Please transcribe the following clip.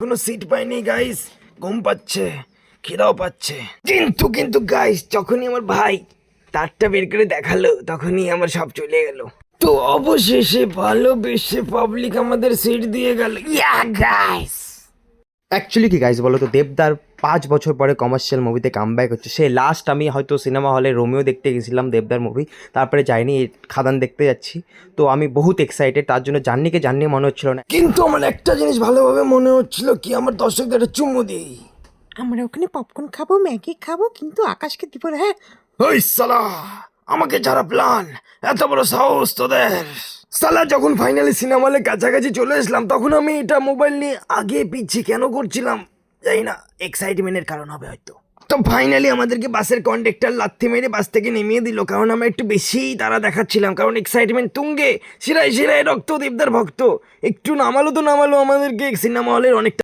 কোনো সিট পাইনি গাইস, ঘুম পাচ্ছে, খিদাও পাচ্ছে। কিন্তু গাইস, যখনই আমার ভাই তারটা বের করে দেখালো তখনই আমার সব চলে গেল। তো অবশেষে ভালোবেসে পাবলিক আমাদের সিট দিয়ে গেল। ইয়া গাইস, অ্যাকচুয়ালি কি গাইজ বলো তো, দেবদার 5 বছর পরে কমার্শিয়াল মুভিতে কামব্যাক হচ্ছে। সে লাস্ট আমি হয়তো সিনেমা হলে রোমিও দেখতে গেছিলাম, দেবদার মুভি, তারপরে যাইনি, এই খাদান দেখতে যাচ্ছি। তো আমি বহুত এক্সাইটেড, তার জন্য জার্নি মনে হচ্ছিল না। কিন্তু আমার একটা জিনিস ভালোভাবে মনে হচ্ছিল কি, আমার দর্শকদের একটা চুমু দিই। আমরা ওখানে পপকর্ন খাবো, ম্যাগি খাবো, কিন্তু আকাশকে দিব না। হ্যাঁ, ওই সালা, আমাকে যারা প্ল্যান, এত বড় সাহস তোদের! সালা, যখন ফাইনালি সিনেমা হলে কাছাকাছি চলে আসলাম তখন আমি এটা মোবাইল নিয়ে আগে পিছিয়ে কেন করছিলাম জানি না, এক্সাইটমেন্টের কারণ হবে হয়তো। তো ফাইনালি আমাদেরকে বাসের কন্ডাক্টর লাথি মেরে বাস থেকে নেমিয়ে দিল, কারণ আমরা একটু বেশিই তারা দেখাচ্ছিলাম, কারণ এক্সাইটমেন্ট তুঙ্গে, শিরায় শিরায় রক্ত, দেবদার ভক্ত। একটু নামালো আমাদেরকে সিনেমা হলের অনেকটা